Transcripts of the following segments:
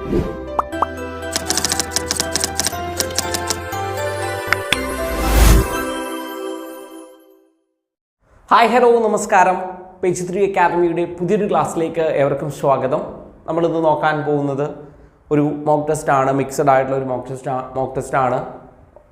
Hi hello നമസ്കാരം. Page 3 അക്കാദമിയുടെ പുതിയൊരു ക്ലാസ്സിലേക്ക് ഏവർക്കും സ്വാഗതം. നമ്മളിന്ന് നോക്കാൻ പോകുന്നത് ഒരു മോക്ക് ടെസ്റ്റാണ്, മിക്സഡ് ആയിട്ടുള്ള ഒരു മോക്ക് ടെസ്റ്റാണ്.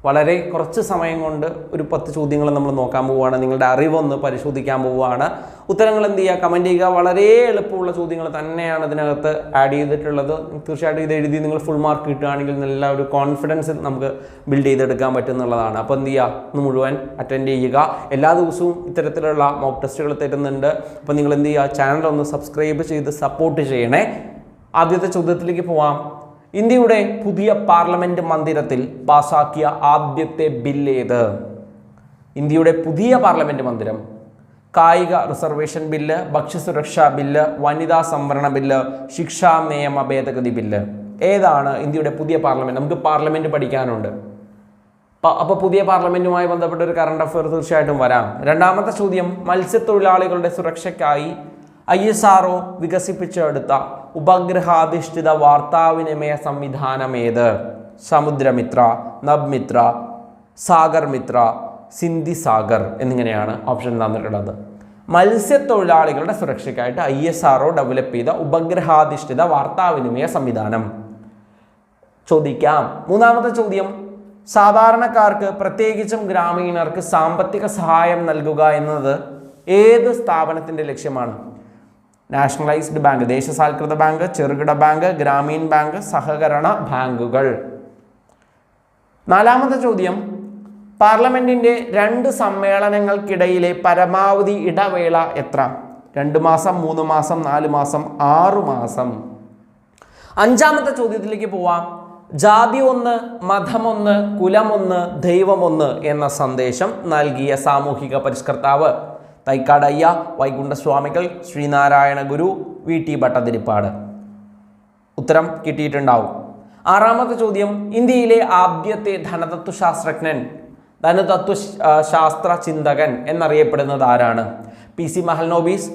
വളരെ കുറച്ച് സമയം കൊണ്ട് ഒരു 10 ചോദ്യങ്ങൾ നമ്മൾ നോക്കാൻ പോവുകയാണ്. നിങ്ങളുടെ അറിവൊന്ന് പരിശോധിക്കാൻ പോവുകയാണ്. ഉത്തരങ്ങൾ എന്ത് ചെയ്യുക, കമൻറ്റ് ചെയ്യുക. വളരെ എളുപ്പമുള്ള ചോദ്യങ്ങൾ തന്നെയാണ് ഇതിനകത്ത് ആഡ് ചെയ്തിട്ടുള്ളത്. തീർച്ചയായിട്ടും ഇത് എഴുതി നിങ്ങൾ ഫുൾ മാർക്ക് കിട്ടുകയാണെങ്കിൽ നല്ല ഒരു കോൺഫിഡൻസ് നമുക്ക് ബിൽഡ് ചെയ്തെടുക്കാൻ പറ്റുന്നുള്ളതാണ്. അപ്പോൾ എന്ത് ചെയ്യുക, ഒന്ന് മുഴുവൻ അറ്റൻഡ് ചെയ്യുക. എല്ലാ ദിവസവും ഇത്തരത്തിലുള്ള മോക്ക് ടെസ്റ്റുകൾ തരുന്നുണ്ട്. അപ്പോൾ നിങ്ങൾ എന്ത് ചെയ്യുക, ചാനൽ ഒന്ന് സബ്സ്ക്രൈബ് ചെയ്ത് സപ്പോർട്ട് ചെയ്യണേ. ആദ്യത്തെ ചോദ്യത്തിലേക്ക് പോവാം. ഇന്ത്യയുടെ പുതിയ പാർലമെന്റ് മന്ദിരത്തിൽ പാസാക്കിയ ആദ്യത്തെ ബില്ല് ഏത്? ഇന്ത്യയുടെ പുതിയ പാർലമെന്റ് മന്ദിരം. കായിക റിസർവേഷൻ ബില്ല്, ഭക്ഷ്യസുരക്ഷാ ബില്ല്, വനിതാ സംവരണ ബില്ല്, ശിക്ഷാ നിയമ ഭേദഗതി ബില്ല്. ഏതാണ് ഇന്ത്യയുടെ പുതിയ പാർലമെന്റ്? നമുക്ക് പാർലമെന്റ് പഠിക്കാനുണ്ട്. അപ്പോൾ പുതിയ പാർലമെന്റുമായി ബന്ധപ്പെട്ട ഒരു കറണ്ട് അഫയർ തീർച്ചയായിട്ടും വരാം. രണ്ടാമത്തെ ചോദ്യം, മത്സ്യത്തൊഴിലാളികളുടെ സുരക്ഷയ്ക്കായി ISRO വികസിപ്പിച്ചെടുത്ത ഉപഗ്രഹാധിഷ്ഠിത വാർത്താവിനിമയ സംവിധാനം ഏത്? സമുദ്രമിത്ര, നഭ്മിത്ര, സാഗർ മിത്ര, സിന്ധി സാഗർ എന്നിങ്ങനെയാണ് ഓപ്ഷൻ തന്നിട്ടുള്ളത്. മത്സ്യത്തൊഴിലാളികളുടെ സുരക്ഷയ്ക്കായിട്ട് ISRO ഡെവലപ്പ് ചെയ്ത ഉപഗ്രഹാധിഷ്ഠിത വാർത്താവിനിമയ സംവിധാനം ചോദിക്കാം. മൂന്നാമത്തെ ചോദ്യം, സാധാരണക്കാർക്ക് പ്രത്യേകിച്ചും ഗ്രാമീണർക്ക് സാമ്പത്തിക സഹായം നൽകുക എന്നത് ഏത് സ്ഥാപനത്തിൻ്റെ ലക്ഷ്യമാണ്? നാഷണലൈസ്ഡ് ബാങ്ക്, ദേശസാൽകൃത ബാങ്ക്, ചെറുകിട ബാങ്ക്, ഗ്രാമീൺ ബാങ്ക്, സഹകരണ ബാങ്കുകൾ. നാലാമത്തെ ചോദ്യം, പാർലമെന്റിന്റെ 2 സമ്മേളനങ്ങൾക്കിടയിലെ പരമാവധി ഇടവേള എത്ര? 2 മാസം, 3 മാസം, 4 മാസം, 6 മാസം. അഞ്ചാമത്തെ ചോദ്യത്തിലേക്ക് പോവാം. ജാതി ഒന്ന്, മതമൊന്ന്, കുലമൊന്ന്, ദൈവമൊന്ന് എന്ന സന്ദേശം നൽകിയ സാമൂഹിക പരിഷ്കർത്താവ്? തൈക്കാടയ്യ, വൈകുണ്ഠസ്വാമികൾ, ശ്രീനാരായണ ഗുരു, VT ഭട്ടതിരിപ്പാട്. ഉത്തരം കിട്ടിയിട്ടുണ്ടാവും. ആറാമത്തെ ചോദ്യം, ഇന്ത്യയിലെ ആദ്യത്തെ ധനതത്വശാസ്ത്രജ്ഞൻ, ധനതത്വശാസ്ത്ര ചിന്തകൻ എന്നറിയപ്പെടുന്നത് ആരാണ്? PC Mahalanobis,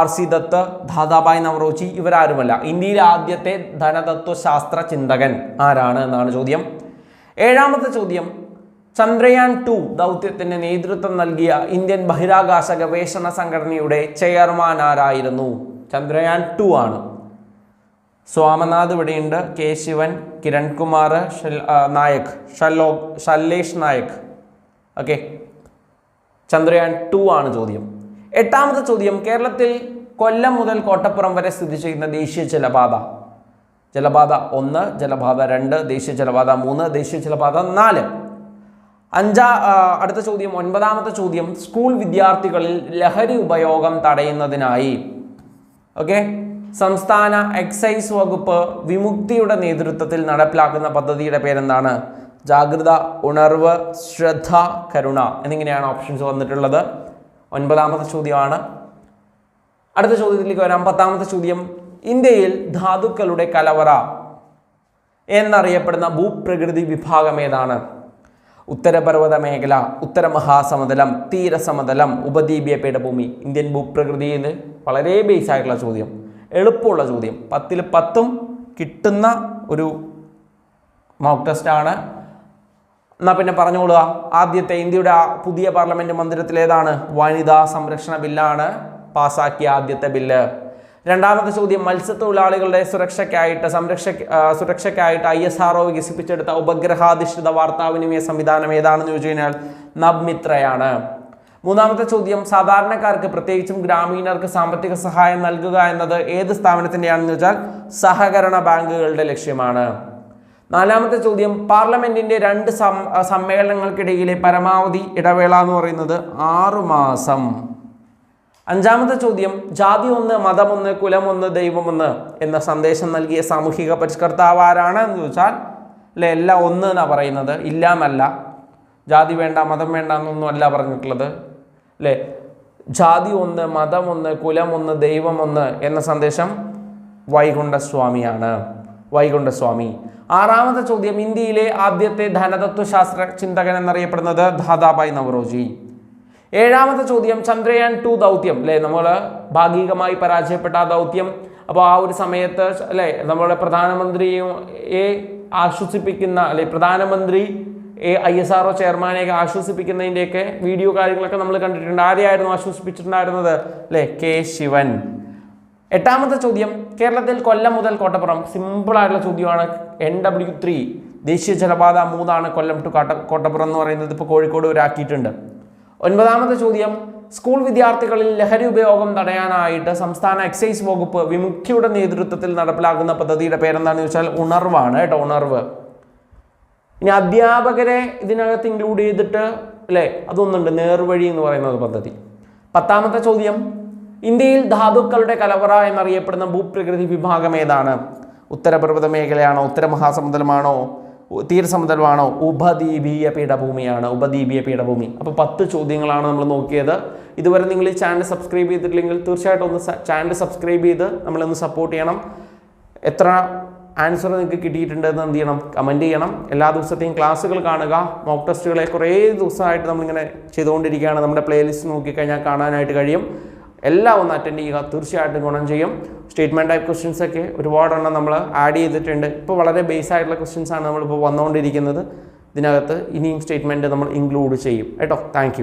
RC Dutt, Dadabhai Naoroji. ഇവരാരുമല്ല. ഇന്ത്യയിലെ ആദ്യത്തെ ധനതത്വശാസ്ത്ര ചിന്തകൻ ആരാണ് എന്നാണ് ചോദ്യം. ഏഴാമത്തെ ചോദ്യം, ചന്ദ്രയാൻ 2 ദൗത്യത്തിന് നേതൃത്വം നൽകിയ ഇന്ത്യൻ ബഹിരാകാശ ഗവേഷണ സംഘടനയുടെ ചെയർമാൻ ആരായിരുന്നു? ചന്ദ്രയാൻ 2 ആണ്. സ്വാമനാഥ് ഇവിടെയുണ്ട്, K ശിവൻ, കിരൺ കുമാർ നായക്, ശല്ലേഷ് നായക്. ഓക്കെ, ചന്ദ്രയാൻ 2 ആണ് ചോദ്യം. എട്ടാമത്തെ ചോദ്യം, കേരളത്തിൽ കൊല്ലം മുതൽ കോട്ടപ്പുറം വരെ സ്ഥിതി ചെയ്യുന്ന ദേശീയ ജലപാത? ജലപാത 1, ജലപാത 2, ദേശീയ ജലപാത 3, ദേശീയ ജലപാത 4. അടുത്ത ചോദ്യം, ഒൻപതാമത്തെ ചോദ്യം, സ്കൂൾ വിദ്യാർത്ഥികളിൽ ലഹരി ഉപയോഗം തടയുന്നതിനായി സംസ്ഥാന എക്സൈസ് വകുപ്പ് വിമുക്തിയുടെ നേതൃത്വത്തിൽ നടപ്പിലാക്കുന്ന പദ്ധതിയുടെ പേരെന്താണ്? ജാഗ്രത, ഉണർവ്, ശ്രദ്ധ, കരുണ എന്നിങ്ങനെയാണ് ഓപ്ഷൻസ് വന്നിട്ടുള്ളത്. ഒൻപതാമത്തെ ചോദ്യമാണ്. അടുത്ത ചോദ്യത്തിലേക്ക് വരാം. 10ാമത്തെ ചോദ്യം, ഇന്ത്യയിൽ ധാതുക്കളുടെ കലവറ എന്നറിയപ്പെടുന്ന ഭൂപ്രകൃതി വിഭാഗം ഏതാണ്? ഉത്തരപർവ്വത മേഖല, ഉത്തരമഹാസമതലം, തീരസമതലം, ഉപദ്വീപീയ പീഠഭൂമി. ഇന്ത്യൻ ഭൂപ്രകൃതിയിൽ വളരെ ബേസ് ആയിട്ടുള്ള ചോദ്യം, എളുപ്പമുള്ള ചോദ്യം, 10ൽ 10ഉം കിട്ടുന്ന ഒരു മോക്ക് ടെസ്റ്റാണ്. എന്നാൽ പിന്നെ പറഞ്ഞുകൊള്ളുക. ആദ്യത്തെ ഇന്ത്യയുടെ പുതിയ പാർലമെന്റ് മന്ദിരത്തിൽ ഏതാണ്? വനിതാ സംരക്ഷണ ബില്ലാണ് പാസാക്കിയ ആദ്യത്തെ ബില്ല്. രണ്ടാമത്തെ ചോദ്യം, മത്സ്യത്തൊഴിലാളികളുടെ സുരക്ഷയ്ക്കായിട്ട് ISRO വികസിപ്പിച്ചെടുത്ത ഉപഗ്രഹാധിഷ്ഠിത വാർത്താവിനിമയ സംവിധാനം ഏതാണെന്ന് ചോദിച്ചു കഴിഞ്ഞാൽ നഭ്മിത്രയാണ്. മൂന്നാമത്തെ ചോദ്യം, സാധാരണക്കാർക്ക് പ്രത്യേകിച്ചും ഗ്രാമീണർക്ക് സാമ്പത്തിക സഹായം നൽകുക എന്നത് ഏത് സ്ഥാപനത്തിൻ്റെയാണെന്ന് ചോദിച്ചാൽ സഹകരണ ബാങ്കുകളുടെ ലക്ഷ്യമാണ്. നാലാമത്തെ ചോദ്യം, പാർലമെന്റിന്റെ 2 സമ്മേളനങ്ങൾക്കിടയിലെ പരമാവധി ഇടവേള എന്ന് പറയുന്നത് 6 മാസം. അഞ്ചാമത്തെ ചോദ്യം, ജാതി ഒന്ന്, മതമൊന്ന്, കുലമൊന്ന്, ദൈവമൊന്ന് എന്ന സന്ദേശം നൽകിയ സാമൂഹിക പരിഷ്കർത്താവ് ആരാണ് എന്ന് ചോദിച്ചാൽ എല്ലാം ഒന്ന് എന്നാണ് പറയുന്നത്, ഇല്ലാന്നല്ല. ജാതി വേണ്ട, മതം വേണ്ട എന്നൊന്നും അല്ല പറഞ്ഞിട്ടുള്ളത്. ജാതി ഒന്ന്, മതമൊന്ന്, കുലമൊന്ന്, ദൈവമൊന്ന് എന്ന സന്ദേശം വൈകുണ്ഠസ്വാമിയാണ്. വൈകുണ്ഠസ്വാമി. ആറാമത്തെ ചോദ്യം, ഇന്ത്യയിലെ ആദ്യത്തെ ധനതത്വശാസ്ത്ര ചിന്തകൻ എന്നറിയപ്പെടുന്നത് ദാദാഭായ് നവറോജി. ഏഴാമത്തെ ചോദ്യം, ചന്ദ്രയാൻ 2 ദൗത്യം അല്ലേ, നമ്മൾ ഭാഗികമായി പരാജയപ്പെട്ട ആ ദൗത്യം. അപ്പോൾ ആ ഒരു സമയത്ത് അല്ലേ നമ്മുടെ പ്രധാനമന്ത്രിയെ ആശ്വസിപ്പിക്കുന്ന അല്ലെ പ്രധാനമന്ത്രി ISRO ചെയർമാനെയൊക്കെ ആശ്വസിപ്പിക്കുന്നതിൻ്റെയൊക്കെ വീഡിയോ കാര്യങ്ങളൊക്കെ നമ്മൾ കണ്ടിട്ടുണ്ട്. ആരെയായിരുന്നു ആശ്വസിപ്പിച്ചിട്ടുണ്ടായിരുന്നത് അല്ലേ? K. ശിവൻ. എട്ടാമത്തെ ചോദ്യം, കേരളത്തിൽ കൊല്ലം മുതൽ കോട്ടപ്പുറം, സിമ്പിളായിട്ടുള്ള ചോദ്യമാണ്. NW3 ദേശീയ ജലപാത 3 കൊല്ലം ടു കോട്ടപ്പുറം എന്ന് പറയുന്നത്, ഇപ്പോൾ കോഴിക്കോട് വരെ ആക്കിയിട്ടുണ്ട്. ഒൻപതാമത്തെ ചോദ്യം, സ്കൂൾ വിദ്യാർത്ഥികളിൽ ലഹരി ഉപയോഗം തടയാനായിട്ട് സംസ്ഥാന എക്സൈസ് വകുപ്പ് വിമുഖിയുടെ നേതൃത്വത്തിൽ നടപ്പിലാക്കുന്ന പദ്ധതിയുടെ പേരെന്താണെന്ന് ചോദിച്ചാൽ ഉണർവാണ് കേട്ടോ, ഉണർവ്. ഇനി അധ്യാപകരെ ഇതിനകത്ത് ഇൻക്ലൂഡ് ചെയ്തിട്ട് അല്ലേ അതൊന്നുണ്ട്, നേർവഴി എന്ന് പറയുന്നത് പദ്ധതി. പത്താമത്തെ ചോദ്യം, ഇന്ത്യയിൽ ധാതുക്കളുടെ കലവറ എന്നറിയപ്പെടുന്ന ഭൂപ്രകൃതി വിഭാഗം ഏതാണ്? ഉത്തരപർവ്വത മേഖലയാണോ, ഉത്തരമഹാസമുദ്രമാണോ, തീരസമുദ്രമാണോ, ഉപദ്വീപീയ പീഠഭൂമിയാണ്, ഉപദ്വീപീയ പീഠഭൂമി. അപ്പോൾ 10 ചോദ്യങ്ങളാണ് നമ്മൾ നോക്കിയത്. ഇതുവരെ നിങ്ങൾ ഈ ചാനൽ സബ്സ്ക്രൈബ് ചെയ്തിട്ടില്ലെങ്കിൽ തീർച്ചയായിട്ടും ഒന്ന് ചാനൽ സബ്സ്ക്രൈബ് ചെയ്ത് നമ്മളൊന്ന് സപ്പോർട്ട് ചെയ്യണം. എത്ര ആൻസർ നിങ്ങൾക്ക് കിട്ടിയിട്ടുണ്ടെന്ന് എന്ത് ചെയ്യണം, കമൻറ്റ് ചെയ്യണം. എല്ലാ ദിവസത്തെയും ക്ലാസ്സുകൾ കാണുക. മോക്ക് ടെസ്റ്റുകളെ കുറേ ദിവസമായിട്ട് നമ്മളിങ്ങനെ ചെയ്തുകൊണ്ടിരിക്കുകയാണ്. നമ്മുടെ പ്ലേലിസ്റ്റ് നോക്കിക്കഴിഞ്ഞാൽ കാണാനായിട്ട് കഴിയും. എല്ലാം ഒന്ന് അറ്റൻഡ് ചെയ്യുക, തീർച്ചയായിട്ടും ഗുണം ചെയ്യും. സ്റ്റേറ്റ്മെൻറ്റ് ടൈപ്പ് ക്വസ്റ്റ്യൻസ് ഒക്കെ ഒരുപാടെണ്ണം നമ്മൾ ആഡ് ചെയ്തിട്ടുണ്ട്. ഇപ്പോൾ വളരെ ബേസ് ആയിട്ടുള്ള ക്വസ്റ്റ്യൻസാണ് നമ്മളിപ്പോൾ വന്നുകൊണ്ടിരിക്കുന്നത്. ഇതിനകത്ത് ഇനിയും സ്റ്റേറ്റ്മെൻറ്റ് നമ്മൾ ഇൻക്ലൂഡ് ചെയ്യും കേട്ടോ. താങ്ക്